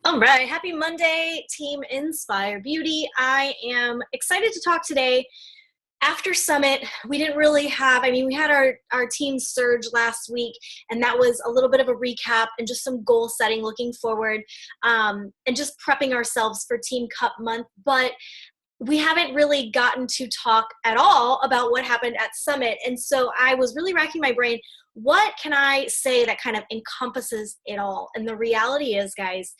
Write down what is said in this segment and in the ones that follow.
All right, happy Monday, Team Inspire Beauty. I am excited to talk today. After Summit, we didn't really have, we had our team surge last week, and that was a little bit of a recap and just some goal setting looking forward, and just prepping ourselves for Team Cup month. But we haven't really gotten to talk at all about what happened at Summit. And so I was really racking my brain. What can I say that kind of encompasses it all? And the reality is, guys,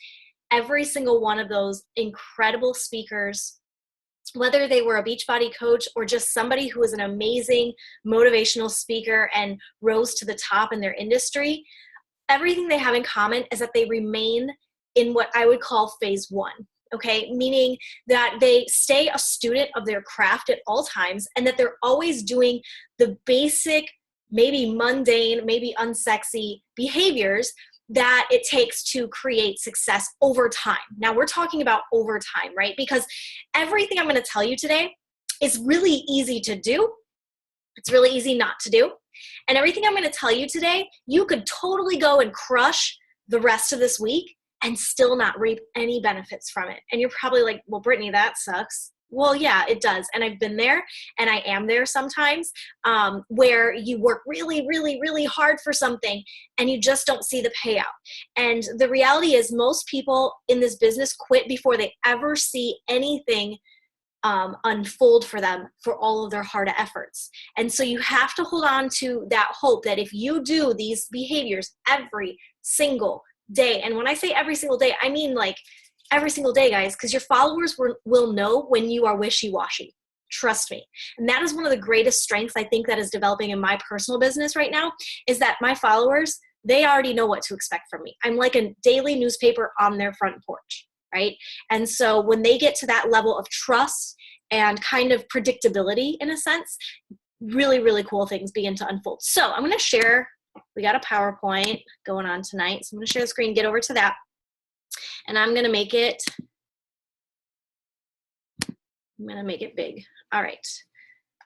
every single one of those incredible speakers, whether they were a Beachbody coach or just somebody who was an amazing motivational speaker and rose to the top in their industry, everything they have in common is that they remain in what I would call phase one. Okay, meaning that they stay a student of their craft at all times, and that they're always doing the basic, maybe mundane, maybe unsexy behaviors that it takes to create success over time. Now we're talking about over time, right? Because everything I'm going to tell you today is really easy to do. It's really easy not to do. And everything I'm going to tell you today, you could totally go and crush the rest of this week and still not reap any benefits from it. And you're probably like, well, Brittany, that sucks. Well, yeah, it does. And I've been there, and I am there sometimes, where you work really, really, really hard for something and you just don't see the payout. And the reality is most people in this business quit before they ever see anything unfold for them for all of their hard efforts. And so you have to hold on to that hope that if you do these behaviors every single day, and when I say every single day, I mean like every single day, guys, because your followers will know when you are wishy-washy. Trust me. And that is one of the greatest strengths I think that is developing in my personal business right now, is that my followers, they already know what to expect from me. I'm like a daily newspaper on their front porch, right? And so when they get to that level of trust and kind of predictability in a sense, really, really cool things begin to unfold. So I'm going to share, we got a PowerPoint going on tonight. So I'm going to share the screen, get over to that. And I'm going to make it big. All right.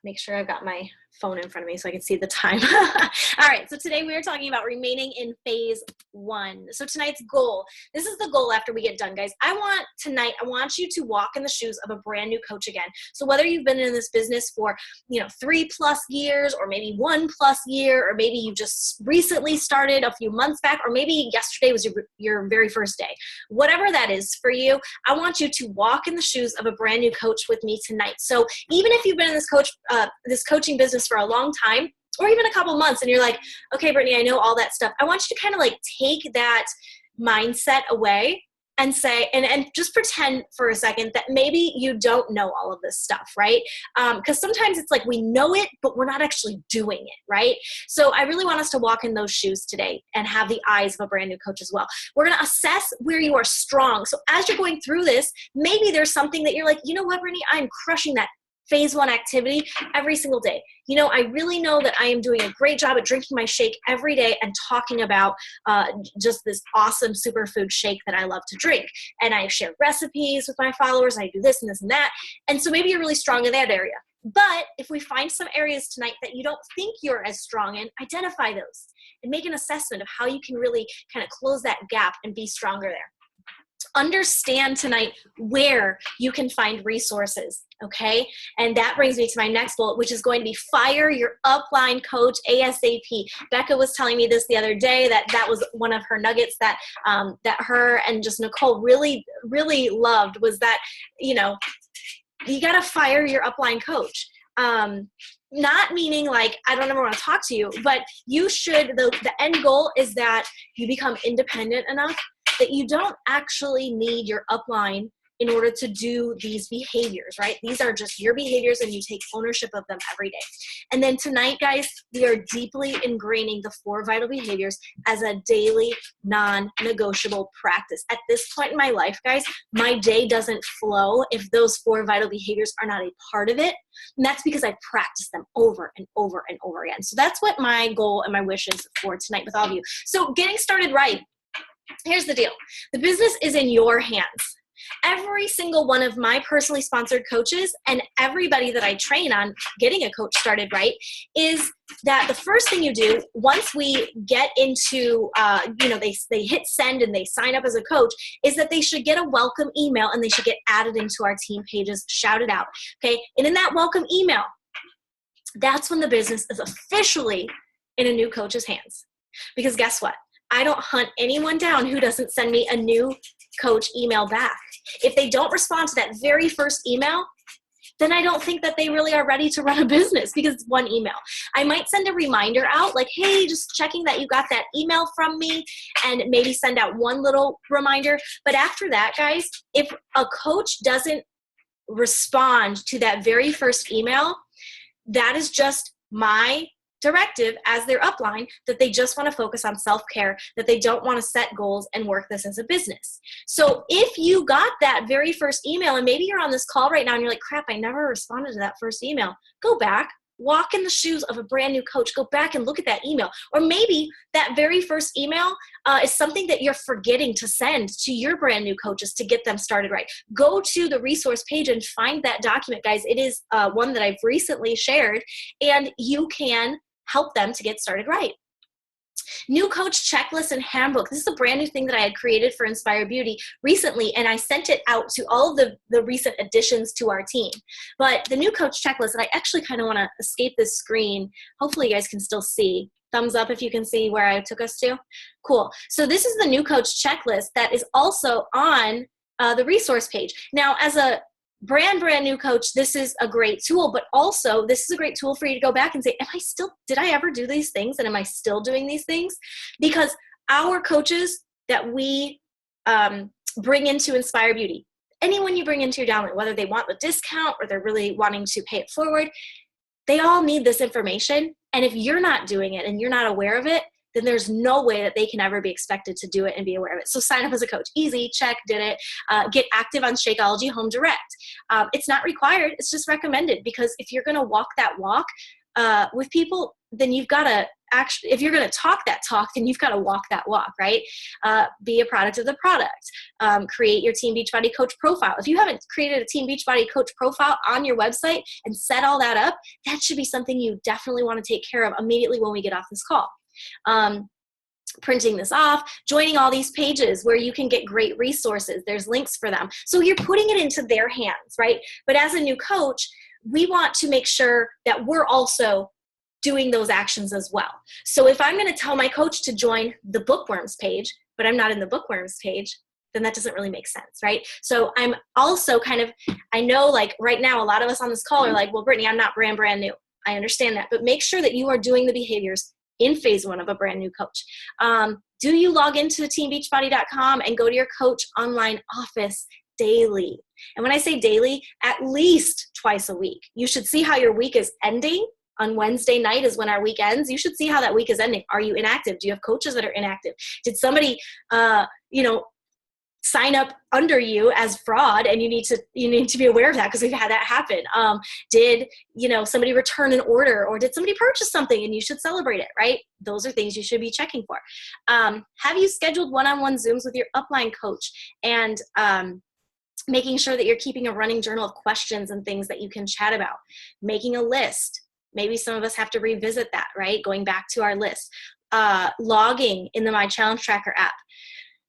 Make sure I've got my phone in front of me so I can see the time. All right. So today we are talking about remaining in phase one. So tonight's goal, this is the goal after we get done, guys. I want you to walk in the shoes of a brand new coach again. So whether you've been in this business for, 3+ years, or maybe 1+ year, or maybe you just recently started a few months back, or maybe yesterday was your very first day, whatever that is for you, I want you to walk in the shoes of a brand new coach with me tonight. So even if you've been in this coaching business for a long time, or even a couple months, and you're like, okay, Brittany, I know all that stuff. I want you to kind of like take that mindset away and say, and just pretend for a second that maybe you don't know all of this stuff, right? Because sometimes it's like we know it, but we're not actually doing it, right? So I really want us to walk in those shoes today and have the eyes of a brand new coach as well. We're going to assess where you are strong. So as you're going through this, maybe there's something that you're like, you know what, Brittany, I'm crushing that phase one activity every single day. I really know that I am doing a great job at drinking my shake every day and talking about just this awesome superfood shake that I love to drink. And I share recipes with my followers. I do this and this and that. And so maybe you're really strong in that area. But if we find some areas tonight that you don't think you're as strong in, identify those and make an assessment of how you can really kind of close that gap and be stronger there. Understand tonight where you can find resources, okay? And that brings me to my next bullet, which is going to be fire your upline coach ASAP. Becca was telling me this the other day, that was one of her nuggets that that her and just Nicole really, really loved, was that, you got to fire your upline coach. Not meaning like, I don't ever want to talk to you, but you should, the end goal is that you become independent enough that you don't actually need your upline in order to do these behaviors, right? These are just your behaviors, and you take ownership of them every day. And then tonight, guys, we are deeply ingraining the 4 vital behaviors as a daily non-negotiable practice. At this point in my life, guys, my day doesn't flow if those 4 vital behaviors are not a part of it. And that's because I practice them over and over and over again. So that's what my goal and my wish is for tonight with all of you. So getting started right. Here's the deal. The business is in your hands. Every single one of my personally sponsored coaches and everybody that I train on getting a coach started right is that the first thing you do once we get into, they hit send and they sign up as a coach is that they should get a welcome email and they should get added into our team pages, shouted out. Okay. And in that welcome email, that's when the business is officially in a new coach's hands. Because guess what? I don't hunt anyone down who doesn't send me a new coach email back. If they don't respond to that very first email, then I don't think that they really are ready to run a business because it's one email. I might send a reminder out like, hey, just checking that you got that email from me, and maybe send out one little reminder. But after that, guys, if a coach doesn't respond to that very first email, that is just my directive as their upline that they just want to focus on self-care, that they don't want to set goals and work this as a business. So if you got that very first email and maybe you're on this call right now and you're like, crap, I never responded to that first email, go back, walk in the shoes of a brand new coach, go back and look at that email. Or maybe that very first email is something that you're forgetting to send to your brand new coaches to get them started right. Go to the resource page and find that document, guys. It is one that I've recently shared, and you can help them to get started right. New coach checklist and handbook. This is a brand new thing that I had created for Inspire Beauty recently, and I sent it out to all of the recent additions to our team. But the new coach checklist, and I actually kind of want to escape this screen. Hopefully you guys can still see. Thumbs up if you can see where I took us to. Cool. So this is the new coach checklist that is also on the resource page. Now, as a brand new coach, this is a great tool, but also this is a great tool for you to go back and say, did I ever do these things? And am I still doing these things? Because our coaches that we bring into Inspire Beauty, anyone you bring into your downline, whether they want the discount or they're really wanting to pay it forward, they all need this information. And if you're not doing it and you're not aware of it, then there's no way that they can ever be expected to do it and be aware of it. So sign up as a coach. Easy, check, did it. Get active on Shakeology Home Direct. It's not required. It's just recommended, because if you're going to walk that walk with people, then you've got to actually, if you're going to talk that talk, then you've got to walk that walk, right? Be a product of the product. Create your Team Beachbody coach profile. If you haven't created a Team Beachbody coach profile on your website and set all that up, that should be something you definitely want to take care of immediately when we get off this call. Printing this off, joining all these pages where you can get great resources. There's links for them. So you're putting it into their hands, right? But as a new coach, we want to make sure that we're also doing those actions as well. So if I'm going to tell my coach to join the bookworms page, but I'm not in the bookworms page, then that doesn't really make sense, right? So I'm also I know like right now, a lot of us on this call are like, well, Brittany, I'm not brand new. I understand that, but make sure that you are doing the behaviors in phase one of a brand new coach. Do you log into teambeachbody.com and go to your coach online office daily? And when I say daily, at least twice a week. You should see how your week is ending. On Wednesday night is when our week ends. You should see how that week is ending. Are you inactive? Do you have coaches that are inactive? Did somebody, sign up under you as fraud, and you need to be aware of that, because we've had that happen. Did somebody return an order, or did somebody purchase something and you should celebrate it, right? Those are things you should be checking for. Have you scheduled one-on-one Zooms with your upline coach, and making sure that you're keeping a running journal of questions and things that you can chat about? Making a list. Maybe some of us have to revisit that, right? Going back to our list. Logging in the My Challenge Tracker app.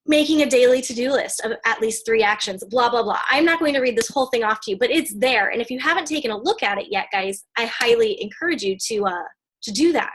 Making a daily to-do list of at least 3 actions, blah, blah, blah. I'm not going to read this whole thing off to you, but it's there. And if you haven't taken a look at it yet, guys, I highly encourage you to do that.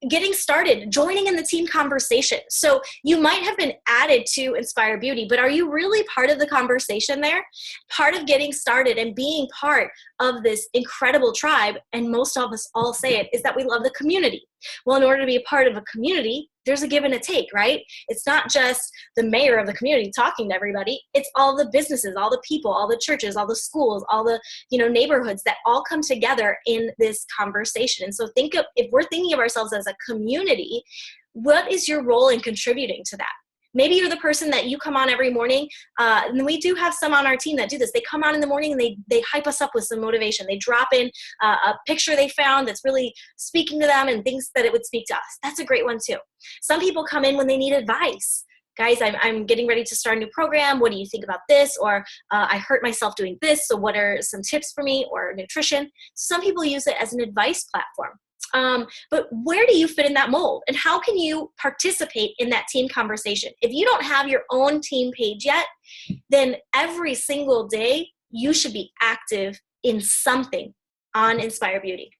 Getting started, joining in the team conversation. So you might have been added to Inspire Beauty, but are you really part of the conversation there? Part of getting started and being part of this incredible tribe, and most of us all say it, is that we love the community. Well, in order to be a part of a community, there's a give and a take, right? It's not just the mayor of the community talking to everybody. It's all the businesses, all the people, all the churches, all the schools, all the neighborhoods that all come together in this conversation. And so if we're thinking of ourselves as a community, what is your role in contributing to that? Maybe you're the person that you come on every morning, and we do have some on our team that do this. They come on in the morning and they hype us up with some motivation. They drop in a picture they found that's really speaking to them and thinks that it would speak to us. That's a great one too. Some people come in when they need advice. guys, I'm getting ready to start a new program. What do you think about this? Or I hurt myself doing this. So what are some tips for me, or nutrition? Some people use it as an advice platform. But where do you fit in that mold? And how can you participate in that team conversation? If you don't have your own team page yet, then every single day you should be active in something on Inspire Beauty.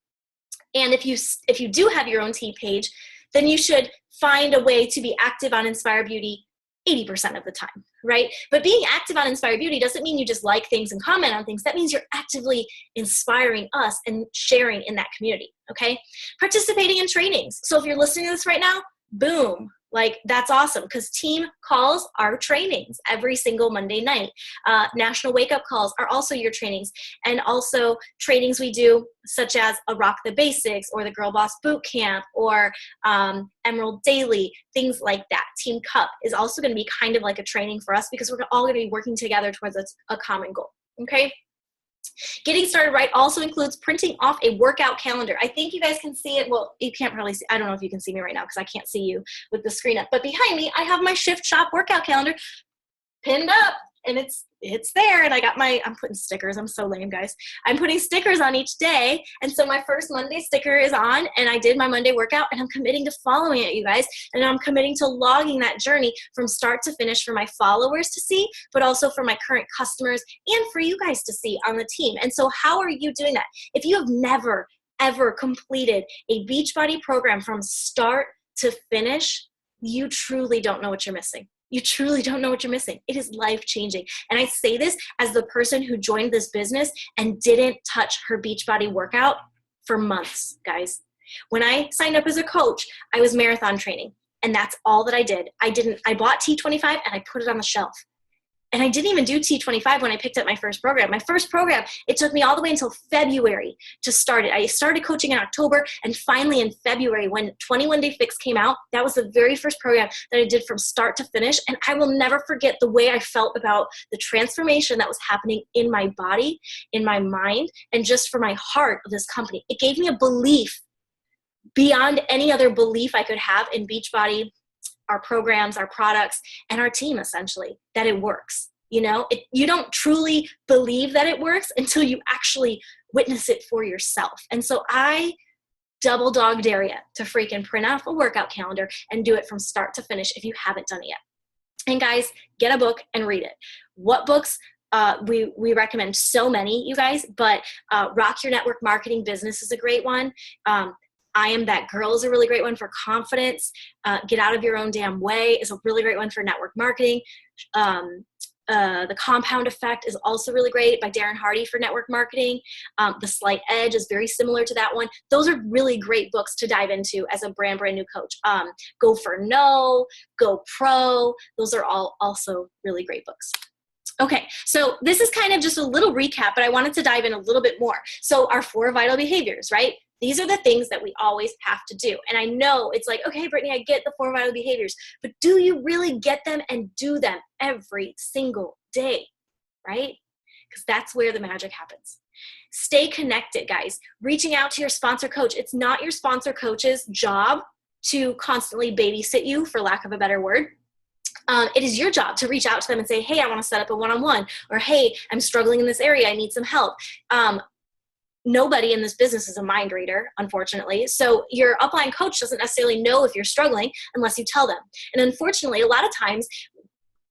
And if you do have your own team page, then you should find a way to be active on Inspire Beauty 80% of the time, right? But being active on Inspire Beauty doesn't mean you just like things and comment on things. That means you're actively inspiring us and sharing in that community, okay? Participating in trainings. So if you're listening to this right now, boom, like that's awesome, because team calls are trainings every single Monday night. National Wake Up Calls are also your trainings, and also trainings we do such as a Rock the Basics or the Girl Boss Boot Camp or Emerald Daily, things like that. Team Cup is also going to be kind of like a training for us, because we're all going to be working together towards a common goal, okay? Getting started right also includes printing off a workout calendar. I think you guys can see it. Well, you can't really see. I don't know if you can see me right now because I can't see you with the screen up. But behind me, I have my Shift Shop workout calendar pinned up, and it's there. And I got I'm putting stickers. I'm so lame, guys. I'm putting stickers on each day. And so my first Monday sticker is on, and I did my Monday workout, and I'm committing to following it, you guys. And I'm committing to logging that journey from start to finish for my followers to see, but also for my current customers and for you guys to see on the team. And so how are you doing that? If you have never, ever completed a Beachbody program from start to finish, you truly don't know what you're missing. You truly don't know what you're missing. It is life-changing. And I say this as the person who joined this business and didn't touch her Beachbody workout for months, guys. When I signed up as a coach, I was marathon training, and that's all that I did. I bought T25 and I put it on the shelf. And I didn't even do T25 when I picked up my first program. My first program, it took me all the way until February to start it. I started coaching in October, and finally in February, when 21 Day Fix came out, that was the very first program that I did from start to finish. And I will never forget the way I felt about the transformation that was happening in my body, in my mind, and just for my heart of this company. It gave me a belief beyond any other belief I could have in Beachbody, our programs, our products, and our team, essentially, that it works. You know, you don't truly believe that it works until you actually witness it for yourself. And so I double dog dare you to freaking print out a workout calendar and do it from start to finish if you haven't done it yet. And guys, get a book and read it. What books? We recommend so many, you guys, but Rock Your Network Marketing Business is a great one. I Am That Girl is a really great one for confidence. Get Out of Your Own Damn Way is a really great one for network marketing. The Compound Effect is also really great by Darren Hardy for network marketing. The Slight Edge is very similar to that one. Those are really great books to dive into as a brand new coach. Go for No, Go Pro. Those are all also really great books. Okay, so this is kind of just a little recap, but I wanted to dive in a little bit more. So our 4 vital behaviors, right? These are the things that we always have to do. And I know it's like, okay, Brittany, I get the 4 vital behaviors, but do you really get them and do them every single day, right? Because that's where the magic happens. Stay connected, guys. Reaching out to your sponsor coach. It's not your sponsor coach's job to constantly babysit you, for lack of a better word. It is your job to reach out to them and say, hey, I want to set up a one-on-one, or hey, I'm struggling in this area. I need some help. Nobody in this business is a mind reader, unfortunately. So your upline coach doesn't necessarily know if you're struggling unless you tell them. And unfortunately, a lot of times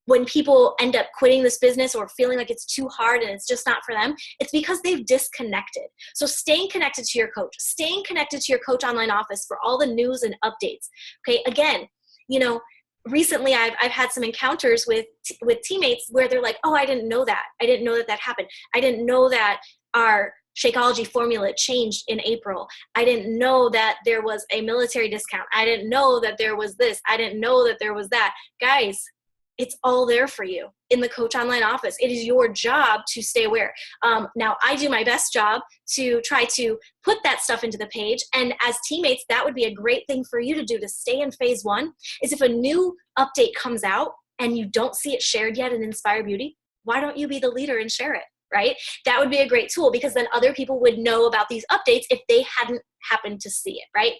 when people end up quitting this business or feeling like it's too hard and it's just not for them, it's because they've disconnected. So staying connected to your coach, staying connected to your coach online office for all the news and updates. Okay, again, you know, recently I've had some encounters with teammates where they're like, oh, I didn't know that. I didn't know that happened. I didn't know that our Shakeology formula changed in April. I didn't know that there was a military discount. I didn't know that there was this. I didn't know that there was that. Guys, it's all there for you in the Coach Online office. It is your job to stay aware. Now, I do my best job to try to put that stuff into the page. And as teammates, that would be a great thing for you to do to stay in phase 1, is if a new update comes out and you don't see it shared yet in Inspire Beauty, why don't you be the leader and share it? Right? That would be a great tool, because then other people would know about these updates if they hadn't happened to see it, right?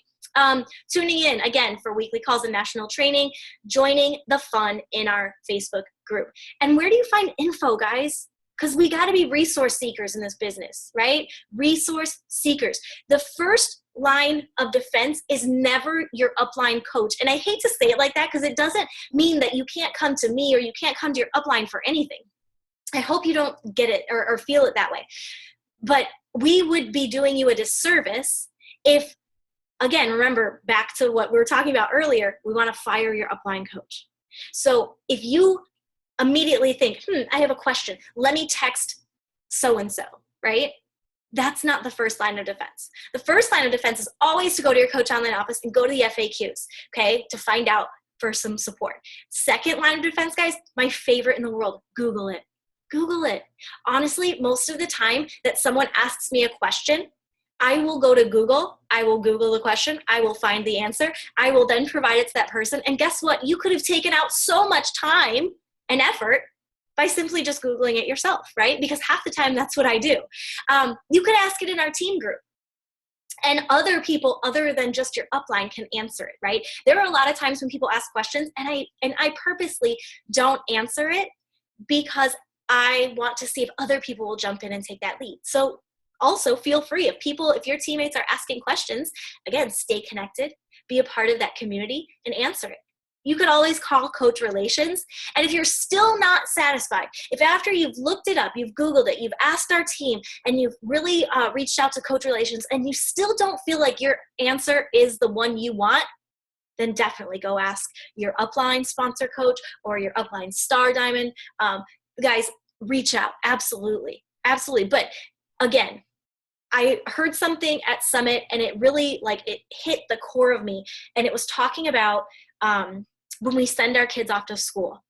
Tuning in again for weekly calls and national training, joining the fun in our Facebook group. And where do you find info, guys? Because we got to be resource seekers in this business, right? Resource seekers. The first line of defense is never your upline coach. And I hate to say it like that because it doesn't mean that you can't come to me or you can't come to your upline for anything. I hope you don't get it or feel it that way. But we would be doing you a disservice if, again, remember back to what we were talking about earlier, we want to fire your upline coach. So if you immediately think, I have a question, let me text so-and-so, right? That's not the first line of defense. The first line of defense is always to go to your coach online office and go to the FAQs, okay, to find out for some support. Second line of defense, guys, my favorite in the world, Google it. Google it. Honestly, most of the time that someone asks me a question, I will go to Google, I will Google the question, I will find the answer, I will then provide it to that person, and guess what? You could have taken out so much time and effort by simply just Googling it yourself, right? Because half the time that's what I do. You could ask it in our team group. And other people other than just your upline can answer it, right? There are a lot of times when people ask questions and I purposely don't answer it because I want to see if other people will jump in and take that lead. So also feel free if your teammates are asking questions, again, stay connected, be a part of that community and answer it. You could always call Coach Relations. And if you're still not satisfied, if after you've looked it up, you've Googled it, you've asked our team, and you've really reached out to Coach Relations, and you still don't feel like your answer is the one you want, then definitely go ask your upline sponsor coach or your upline star diamond. Guys, reach out. Absolutely. Absolutely. But again, I heard something at Summit, and it really, it hit the core of me. And it was talking about when we send our kids off to school.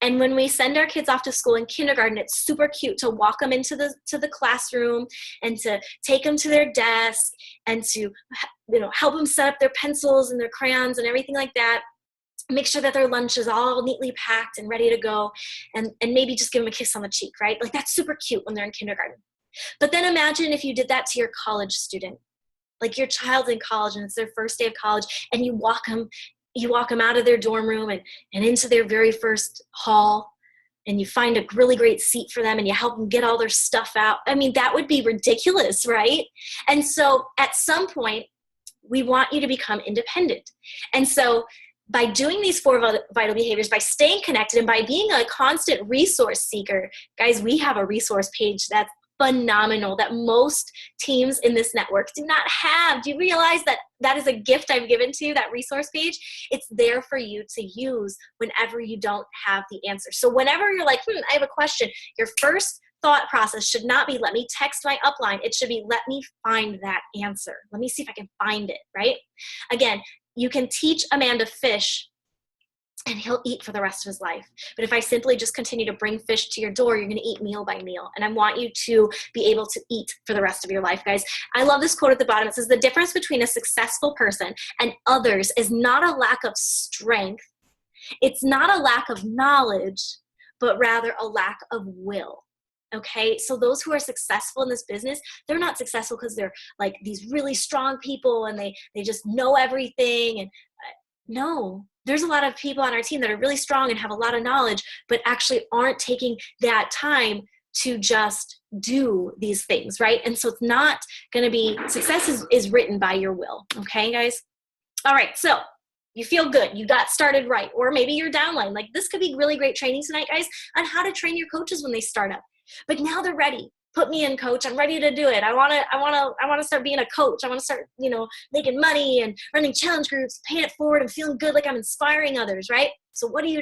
And when we send our kids off to school in kindergarten, it's super cute to walk them into the classroom and to take them to their desk and to help them set up their pencils and their crayons and everything like that. Make sure that their lunch is all neatly packed and ready to go, and maybe just give them a kiss on the cheek, right? That's super cute when they're in kindergarten. But then imagine if you did that to your college student, like your child's in college and it's their first day of college, and you walk them out of their dorm room and into their very first hall, and you find a really great seat for them and you help them get all their stuff out. I mean, that would be ridiculous, right? And so at some point, we want you to become independent. And so by doing these 4 vital behaviors, by staying connected and by being a constant resource seeker, guys, we have a resource page that's phenomenal that most teams in this network do not have. Do you realize that is a gift I've given to you, that resource page? It's there for you to use whenever you don't have the answer. So whenever you're like, I have a question, your first thought process should not be, let me text my upline. It should be, let me find that answer. Let me see if I can find it, right? Again, you can teach a man to fish and he'll eat for the rest of his life. But if I simply just continue to bring fish to your door, you're going to eat meal by meal. And I want you to be able to eat for the rest of your life, guys. I love this quote at the bottom. It says, the difference between a successful person and others is not a lack of strength. It's not a lack of knowledge, but rather a lack of will. Okay, so those who are successful in this business, they're not successful because they're like these really strong people and they just know everything. And no, there's a lot of people on our team that are really strong and have a lot of knowledge, but actually aren't taking that time to just do these things, right? And so it's not going to be, success is written by your will. Okay, guys? All right, so you feel good. You got started right. Or maybe you're downline. This could be really great training tonight, guys, on how to train your coaches when they start up. But now they're ready. Put me in, coach. I'm ready to do it. I want to start being a coach. I want to start, making money and running challenge groups, paying it forward and feeling good like I'm inspiring others, right? So what do?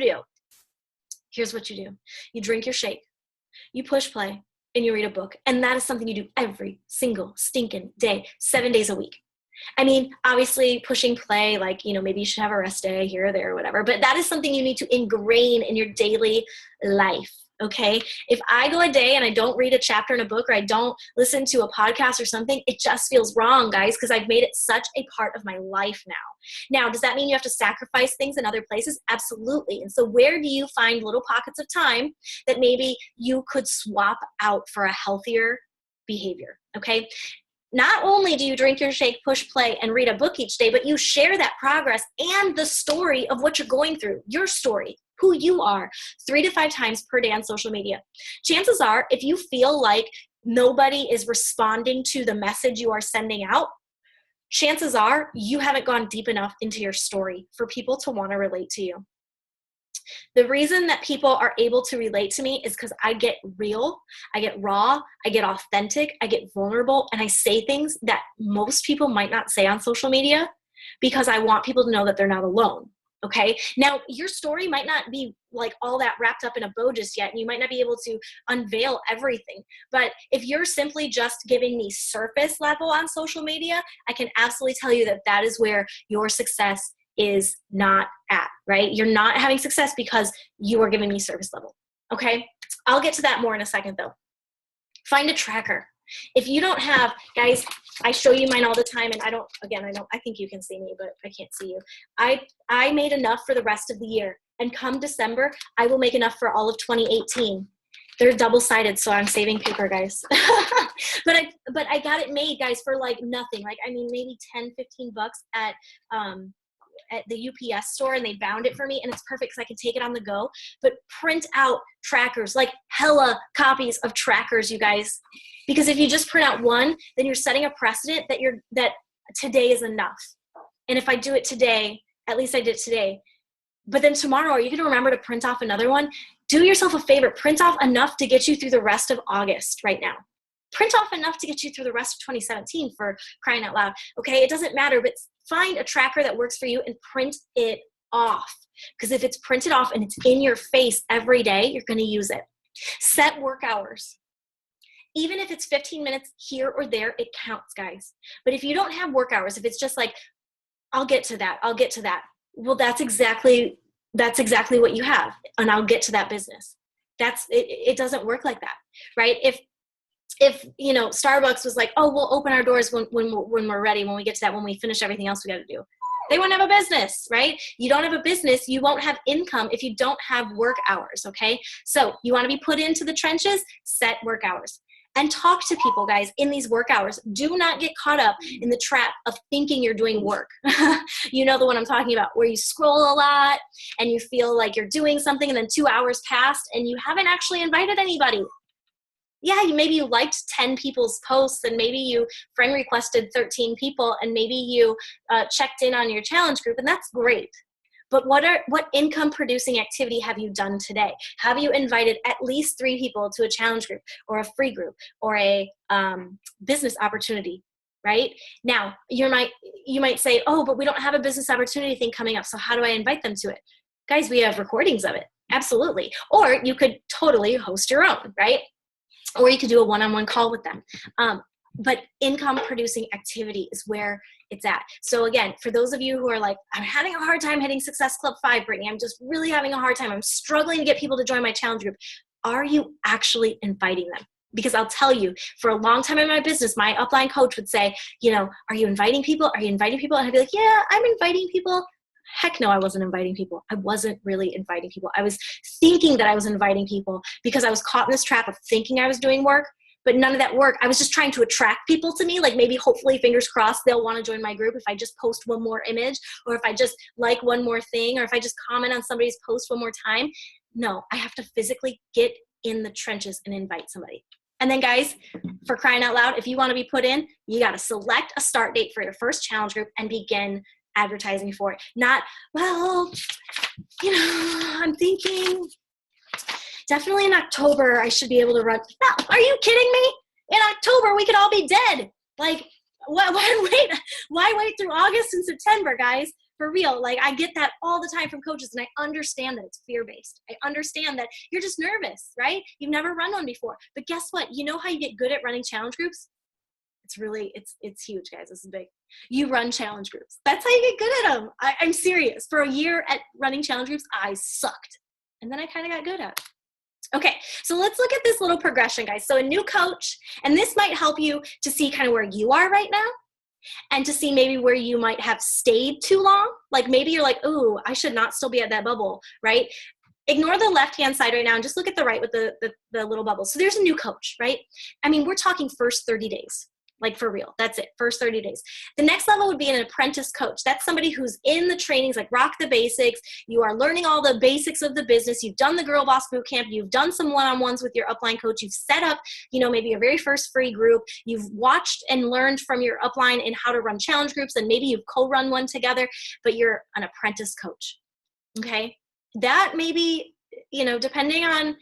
Here's what you do. You drink your shake, you push play, and you read a book. And that is something you do every single stinking day, 7 days a week. I mean, obviously pushing play, maybe you should have a rest day here or there or whatever, but that is something you need to ingrain in your daily life. Okay. If I go a day and I don't read a chapter in a book or I don't listen to a podcast or something, it just feels wrong, guys, because I've made it such a part of my life now. Now, does that mean you have to sacrifice things in other places? Absolutely. And so where do you find little pockets of time that maybe you could swap out for a healthier behavior? Okay. not only do you drink your shake, push play, and read a book each day, but you share that progress and the story of what you're going through, your story, who you are, 3 to 5 times per day on social media. Chances are, if you feel like nobody is responding to the message you are sending out, chances are you haven't gone deep enough into your story for people to want to relate to you. The reason that people are able to relate to me is because I get real, I get raw, I get authentic, I get vulnerable, and I say things that most people might not say on social media because I want people to know that they're not alone. Okay. Now, your story might not be like all that wrapped up in a bow just yet, and you might not be able to unveil everything. But if you're simply just giving me surface level on social media, I can absolutely tell you that that is where your success is not at, right? You're not having success because you are giving me surface level. Okay. I'll get to that more in a second though. Find a tracker. If you don't have, guys, I show you mine all the time, and I think you can see me, but I can't see you. I made enough for the rest of the year, and come December, I will make enough for all of 2018. They're double-sided, so I'm saving paper, guys. but I got it made, guys, for like nothing. Like, I mean, maybe 10, 15 bucks at the UPS store, and they bound it for me, and it's perfect because I can take it on the go. But print out trackers, like hella copies of trackers, you guys. Because if you just print out one, then you're setting a precedent that today is enough. And if I do it today, at least I did it today. But then tomorrow, are you going to remember to print off another one? Do yourself a favor. Print off enough to get you through the rest of August right now. Print off enough to get you through the rest of 2017, for crying out loud. Okay, it doesn't matter, but find a tracker that works for you and print it off. Because if it's printed off and it's in your face every day, you're going to use it. Set work hours. Even if it's 15 minutes here or there, it counts, guys. But if you don't have work hours, if it's just like, I'll get to that. Well, that's exactly what you have. And I'll get to that business. It doesn't work like that, right? If Starbucks was like, oh, we'll open our doors when we're ready, when we get to that, when we finish everything else we got to do, they wouldn't have a business, right? You don't have a business, you won't have income if you don't have work hours, okay? So you want to be put into the trenches, set work hours. And talk to people, guys, in these work hours. Do not get caught up in the trap of thinking you're doing work. You know the one I'm talking about, where you scroll a lot and you feel like you're doing something, and then 2 hours passed and you haven't actually invited anybody. Yeah, maybe you liked 10 people's posts, and maybe you friend requested 13 people, and maybe you checked in on your challenge group, and that's great. But what income producing activity have you done today? Have you invited at least 3 people to a challenge group, or a free group, or a business opportunity, right? Now, you might say, oh, but we don't have a business opportunity thing coming up, so how do I invite them to it? Guys, we have recordings of it, absolutely. Or you could totally host your own, right? Or you could do a one-on-one call with them. But income producing activity is where it's at. So again, for those of you who are like, I'm having a hard time hitting Success Club 5, Brittany, I'm just really having a hard time. I'm struggling to get people to join my challenge group. Are you actually inviting them? Because I'll tell you, for a long time in my business, my upline coach would say, are you inviting people? Are you inviting people? And I'd be like, yeah, I'm inviting people. Heck no, I wasn't inviting people. I wasn't really inviting people. I was thinking that I was inviting people because I was caught in this trap of thinking I was doing work, but none of that work. I was just trying to attract people to me. Like, maybe, hopefully, fingers crossed, they'll want to join my group if I just post one more image, or if I just like one more thing, or if I just comment on somebody's post one more time. No, I have to physically get in the trenches and invite somebody. And then, guys, for crying out loud, if you want to be put in, you got to select a start date for your first challenge group and begin advertising for it. Not, well, I'm thinking definitely in October I should be able to run. No, are you kidding me? In October we could all be dead. Like, why wait through August and September, guys? For real. Like, I get that all the time from coaches, and I understand that it's fear-based. I understand that you're just nervous, right? You've never run one before. But guess what? You know how you get good at running challenge groups? It's huge, guys. This is big. You run challenge groups. That's how you get good at them. I'm serious. For a year at running challenge groups, I sucked. And then I kind of got good at it. Okay, so let's look at this little progression, guys. So a new coach, and this might help you to see kind of where you are right now, and to see maybe where you might have stayed too long. Like, maybe you're like, ooh, I should not still be at that bubble, right? Ignore the left-hand side right now and just look at the right with the little bubble. So there's a new coach, right? I mean, we're talking first 30 days. Like for real, that's it, first 30 days. The next level would be an apprentice coach. That's somebody who's in the trainings, like Rock the Basics. You are learning all the basics of the business. You've done the Girl Boss Bootcamp. You've done some one-on-ones with your upline coach. You've set up, maybe your very first free group. You've watched and learned from your upline in how to run challenge groups, and maybe you've co-run one together, but you're an apprentice coach, okay? That maybe, depending on,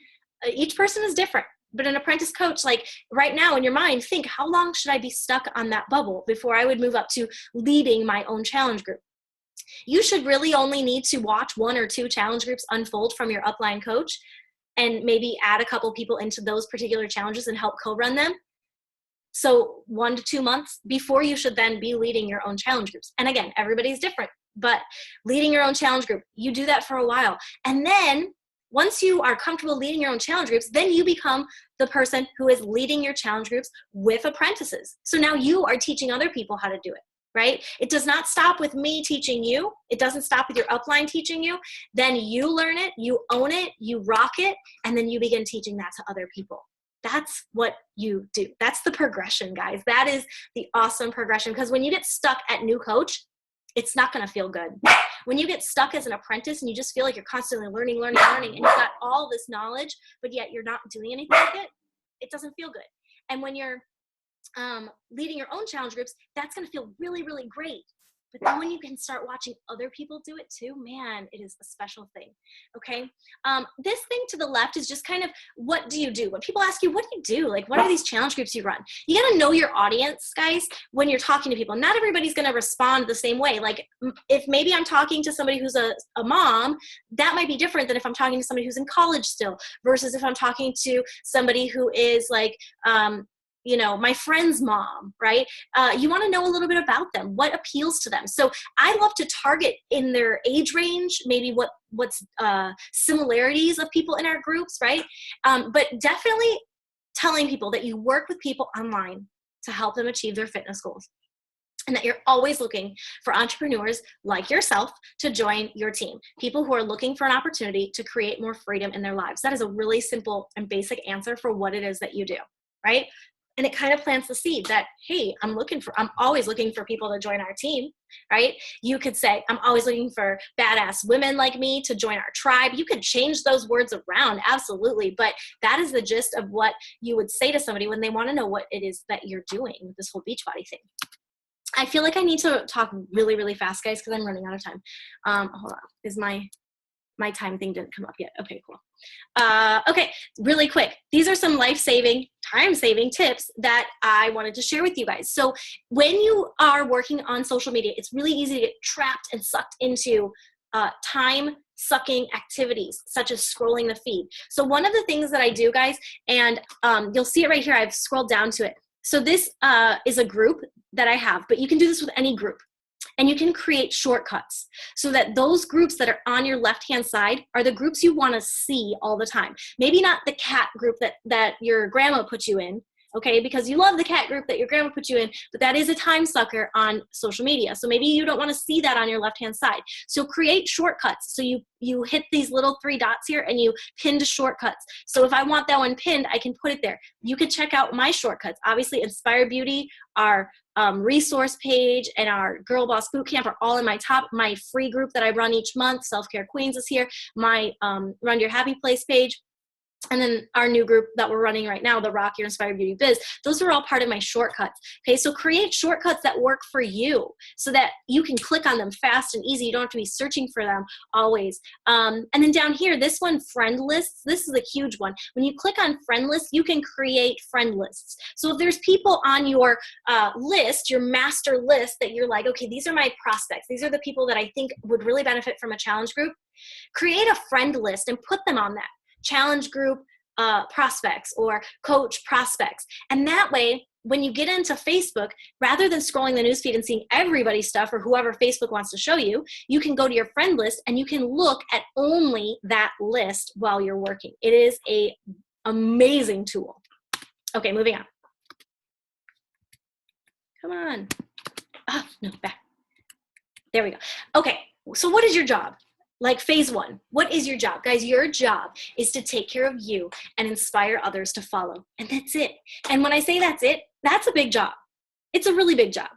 each person is different. But an apprentice coach, like right now in your mind, think, how long should I be stuck on that bubble before I would move up to leading my own challenge group? You should really only need to watch 1 or 2 challenge groups unfold from your upline coach and maybe add a couple people into those particular challenges and help co-run them. So 1 to 2 months before you should then be leading your own challenge groups. And again, everybody's different, but leading your own challenge group, you do that for a while. And then once you are comfortable leading your own challenge groups, then you become the person who is leading your challenge groups with apprentices. So now you are teaching other people how to do it, right? It does not stop with me teaching you. It doesn't stop with your upline teaching you. Then you learn it, you own it, you rock it, and then you begin teaching that to other people. That's what you do. That's the progression, guys. That is the awesome progression, because when you get stuck at new coach, it's not going to feel good. When you get stuck as an apprentice and you just feel like you're constantly learning, and you've got all this knowledge, but yet you're not doing anything with it, it doesn't feel good. And when you're leading your own challenge groups, that's going to feel really, really great. But then when you can start watching other people do it too, man, it is a special thing, okay? This thing to the left is just kind of, what do you do? When people ask you, what do you do? Like, what are these challenge groups you run? You got to know your audience, guys, when you're talking to people. Not everybody's going to respond the same way. Like, if maybe I'm talking to somebody who's a mom, that might be different than if I'm talking to somebody who's in college still, versus if I'm talking to somebody who is like, my friend's mom, right? You want to know a little bit about them, what appeals to them. So I love to target in their age range, maybe what's similarities of people in our groups, right? But definitely telling people that you work with people online to help them achieve their fitness goals, and that you're always looking for entrepreneurs like yourself to join your team, people who are looking for an opportunity to create more freedom in their lives. That is a really simple and basic answer for what it is that you do, right? And it kind of plants the seed that, hey, I'm always looking for people to join our team, right? You could say, I'm always looking for badass women like me to join our tribe. You could change those words around, absolutely. But that is the gist of what you would say to somebody when they want to know what it is that you're doing with this whole Beachbody thing. I feel like I need to talk really, really fast, guys, because I'm running out of time. Hold on. Is my time thing didn't come up yet. Okay, cool. Okay, really quick. These are some life-saving, time-saving tips that I wanted to share with you guys. So when you are working on social media, it's really easy to get trapped and sucked into time-sucking activities, such as scrolling the feed. So one of the things that I do, guys, and you'll see it right here. I've scrolled down to it. So this is a group that I have, but you can do this with any group. And you can create shortcuts so that those groups that are on your left-hand side are the groups you want to see all the time. Maybe not the cat group that your grandma put you in, okay, because you love the cat group that your grandma put you in, but that is a time sucker on social media. So maybe you don't want to see that on your left-hand side. So create shortcuts. So you hit these little 3 dots here and you pin to shortcuts. So if I want that one pinned, I can put it there. You can check out my shortcuts. Obviously, Inspire Beauty, our resource page, and our Girl Boss Bootcamp are all in my top. My free group that I run each month, Self-Care Queens, is here. My Run Your Happy Place page. And then our new group that we're running right now, the Rock Your Inspired Beauty Biz, those are all part of my shortcuts. Okay, so create shortcuts that work for you so that you can click on them fast and easy. You don't have to be searching for them always. And then down here, this one, friend lists, this is a huge one. When you click on friend lists, you can create friend lists. So if there's people on your list, your master list, that you're like, okay, these are my prospects. These are the people that I think would really benefit from a challenge group. Create a friend list and put them on that challenge group prospects or coach prospects. And that way, when you get into Facebook, rather than scrolling the newsfeed and seeing everybody's stuff or whoever Facebook wants to show you, you can go to your friend list and you can look at only that list while you're working. It is an amazing tool. Okay, moving on. Come on. Oh, no, back. There we go. Okay, so what is your job? Like phase 1, what is your job? Guys, your job is to take care of you and inspire others to follow. And that's it. And when I say that's it, that's a big job. It's a really big job,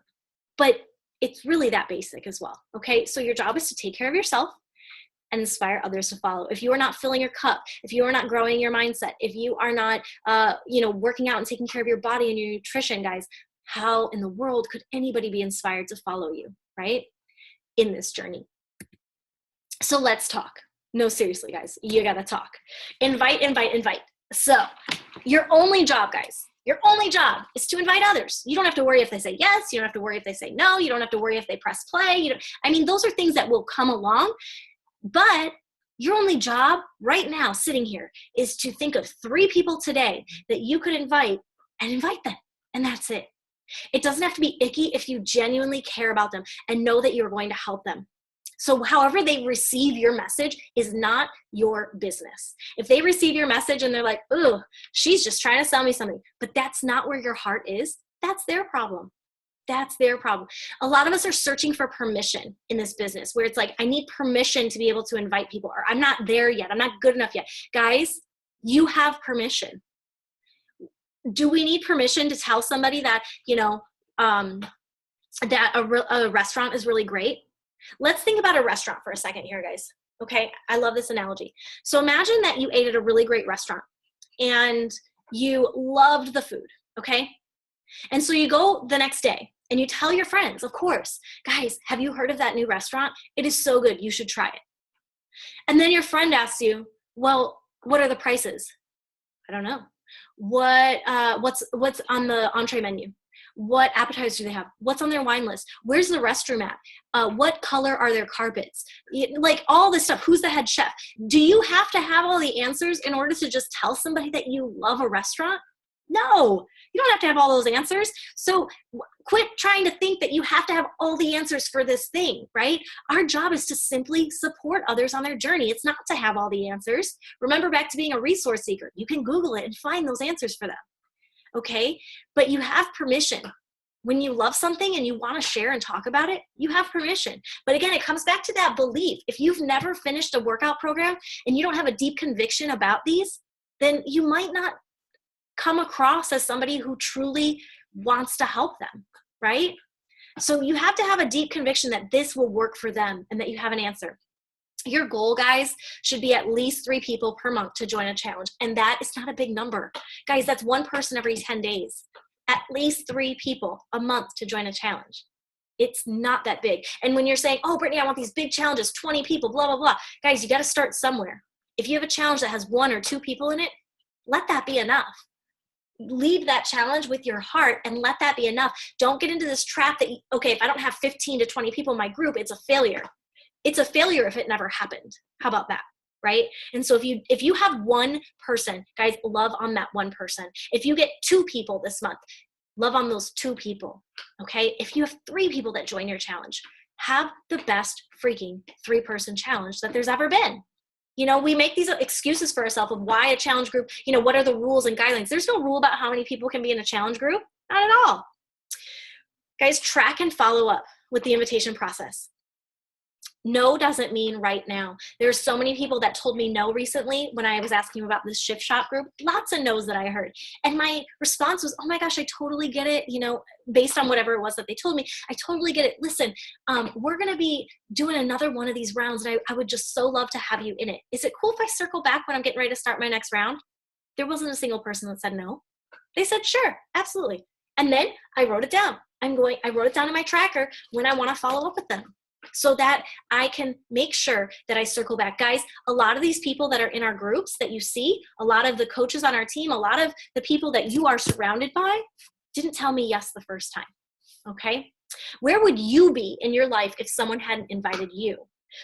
but it's really that basic as well. Okay. So your job is to take care of yourself and inspire others to follow. If you are not filling your cup, if you are not growing your mindset, if you are not, working out and taking care of your body and your nutrition, guys, how in the world could anybody be inspired to follow you, right? In this journey. So let's talk. No, seriously, guys, you got to talk. Invite. So your only job, guys, your only job is to invite others. You don't have to worry if they say yes. You don't have to worry if they say no. You don't have to worry if they press play. Those are things that will come along. But your only job right now sitting here is to think of 3 people today that you could invite and invite them. And that's it. It doesn't have to be icky if you genuinely care about them and know that you're going to help them. So however they receive your message is not your business. If they receive your message and they're like, "Ooh, she's just trying to sell me something," but that's not where your heart is, that's their problem. That's their problem. A lot of us are searching for permission in this business where it's like, I need permission to be able to invite people, or I'm not there yet. I'm not good enough yet. Guys, you have permission. Do we need permission to tell somebody that, that a restaurant is really great? Let's think about a restaurant for a second here, guys. Okay. I love this analogy. So imagine that you ate at a really great restaurant and you loved the food. Okay. And so you go the next day and you tell your friends, of course, guys, have you heard of that new restaurant? It is so good. You should try it. And then your friend asks you, well, what are the prices? I don't know. What's on the entree menu? What appetizers do they have? What's on their wine list? Where's the restroom at? What color are their carpets? Like all this stuff. Who's the head chef? Do you have to have all the answers in order to just tell somebody that you love a restaurant? No, you don't have to have all those answers. So quit trying to think that you have to have all the answers for this thing, right? Our job is to simply support others on their journey. It's not to have all the answers. Remember back to being a resource seeker. You can Google it and find those answers for them. Okay, but you have permission. When you love something and you want to share and talk about it, you have permission. But again, it comes back to that belief. If you've never finished a workout program and you don't have a deep conviction about these, then you might not come across as somebody who truly wants to help them, right? So you have to have a deep conviction that this will work for them and that you have an answer. Your goal, guys, should be at least 3 people per month to join a challenge. And that is not a big number. Guys, that's 1 person every 10 days. At least 3 people a month to join a challenge. It's not that big. And when you're saying, oh, Brittany, I want these big challenges, 20 people, blah, blah, blah. Guys, you got to start somewhere. If you have a challenge that has 1 or 2 people in it, let that be enough. Leave that challenge with your heart and let that be enough. Don't get into this trap that, okay, if I don't have 15 to 20 people in my group, it's a failure. It's a failure if it never happened. How about that? Right? And so if you have 1 person, guys, love on that 1 person. If you get 2 people this month, love on those 2 people. Okay? If you have 3 people that join your challenge, have the best freaking 3-person challenge that there's ever been. We make these excuses for ourselves of why a challenge group, what are the rules and guidelines? There's no rule about how many people can be in a challenge group. Not at all. Guys, track and follow up with the invitation process. No doesn't mean right now. There's so many people that told me no recently when I was asking about this shift shop group. Lots of no's that I heard. And my response was, oh my gosh, I totally get it. Based on whatever it was that they told me, I totally get it. Listen, we're going to be doing another one of these rounds and I would just so love to have you in it. Is it cool if I circle back when I'm getting ready to start my next round? There wasn't a single person that said no. They said, sure, absolutely. And then I wrote it down. I wrote it down in my tracker when I want to follow up with them, so that I can make sure that I circle back. Guys, a lot of these people that are in our groups that you see, a lot of the coaches on our team, a lot of the people that you are surrounded by didn't tell me yes the first time, okay? Where would you be in your life if someone hadn't invited you?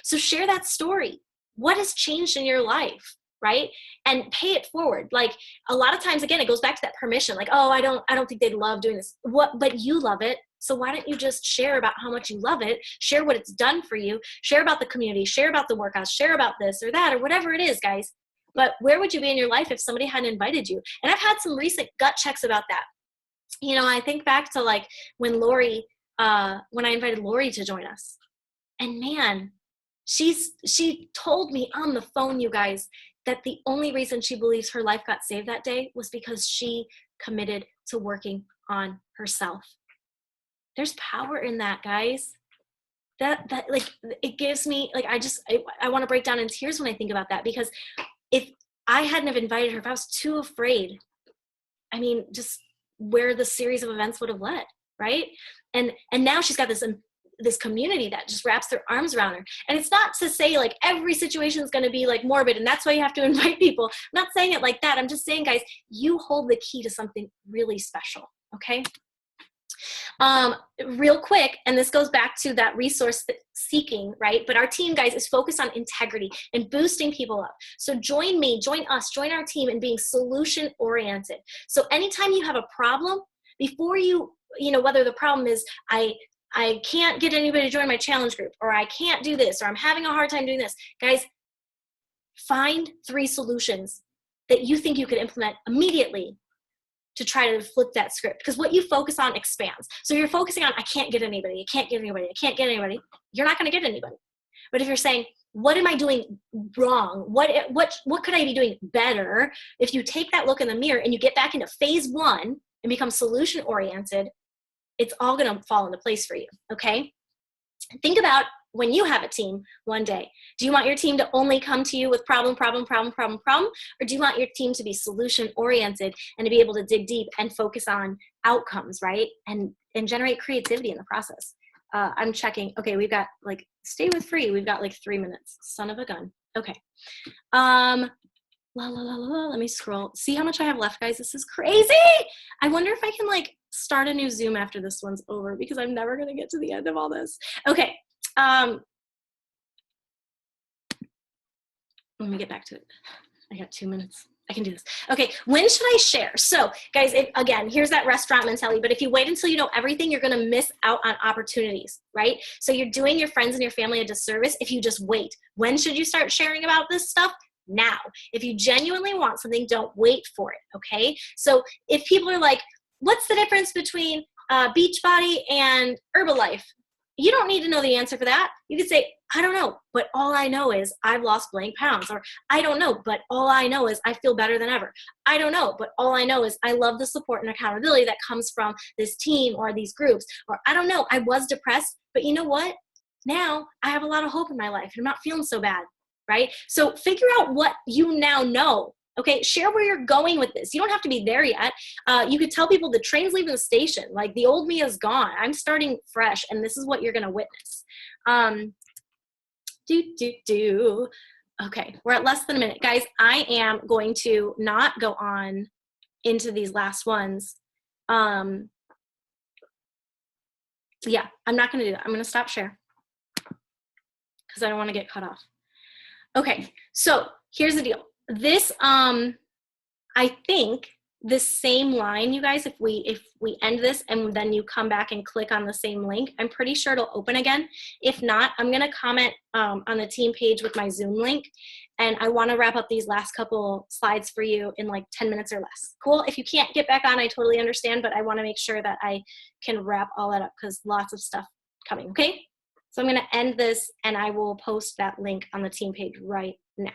So share that story. What has changed in your life, right? And pay it forward. Like a lot of times, again, it goes back to that permission. Like, oh, I don't think they'd love doing this. But you love it. So why don't you just share about how much you love it, share what it's done for you, share about the community, share about the workouts, share about this or that or whatever it is, guys. But where would you be in your life if somebody hadn't invited you? And I've had some recent gut checks about that. I think back to like when I invited Lori to join us. And man, she told me on the phone, you guys, that the only reason she believes her life got saved that day was because she committed to working on herself. There's power in that, guys. That like, it gives me, like, I want to break down in tears when I think about that, because if I hadn't have invited her, if I was too afraid, I mean, just where the series of events would have led, right? And now she's got this community that just wraps their arms around her. And it's not to say like every situation is going to be like morbid and that's why you have to invite people. I'm not saying it like that. I'm just saying, guys, you hold the key to something really special, okay? Real quick, and this goes back to that resource seeking, right? But our team, guys, is focused on integrity and boosting people up. So join me, join us, join our team in being solution oriented. So anytime you have a problem, before you know, whether the problem is I can't get anybody to join my challenge group, or I can't do this, or I'm having a hard time doing this, guys, find 3 solutions that you think you could implement immediately to try to flip that script, because what you focus on expands. So you're focusing on, I can't get anybody, I can't get anybody, I can't get anybody. You're not going to get anybody. But if you're saying, what am I doing wrong? What could I be doing better? If you take that look in the mirror and you get back into phase 1 and become solution oriented, it's all going to fall into place for you. Okay. Think about when you have a team one day. Do you want your team to only come to you with problem? Or do you want your team to be solution oriented and to be able to dig deep and focus on outcomes, right? And generate creativity in the process. I'm checking. Okay, we've got like, stay with free. We've got like 3 minutes. Son of a gun. Okay. Let me scroll. See how much I have left, guys. This is crazy. I wonder if I can like start a new Zoom after this one's over, because I'm never going to get to the end of all this. Okay. Let me get back to it. I got 2 minutes. I can do this. Okay, when should I share? So, guys, again, here's that restaurant mentality, but if you wait until you know everything, you're gonna miss out on opportunities, right? So you're doing your friends and your family a disservice if you just wait. When should you start sharing about this stuff? Now. If you genuinely want something, don't wait for it, okay? So if people are like, what's the difference between Beachbody and Herbalife? You don't need to know the answer for that. You could say, I don't know, but all I know is I've lost blank pounds. Or I don't know, but all I know is I feel better than ever. I don't know, but all I know is I love the support and accountability that comes from this team or these groups. Or I don't know, I was depressed, but you know what? Now I have a lot of hope in my life and I'm not feeling so bad, right? So figure out what you now know. Okay, share where you're going with this. You don't have to be there yet. You could tell people the train's leaving the station. Like, the old me is gone. I'm starting fresh, and this is what you're going to witness. Okay, we're at less than a minute. Guys, I am going to not go on into these last ones. Yeah, I'm not going to do that. I'm going to stop share because I don't want to get cut off. Okay, so here's the deal. This, I think this same line, you guys, if we end this and then you come back and click on the same link, I'm pretty sure it'll open again. If not, I'm going to comment on the team page with my Zoom link. And I want to wrap up these last couple slides for you in like 10 minutes or less. Cool. If you can't get back on, I totally understand, but I want to make sure that I can wrap all that up because lots of stuff coming. Okay. So I'm going to end this and I will post that link on the team page right now.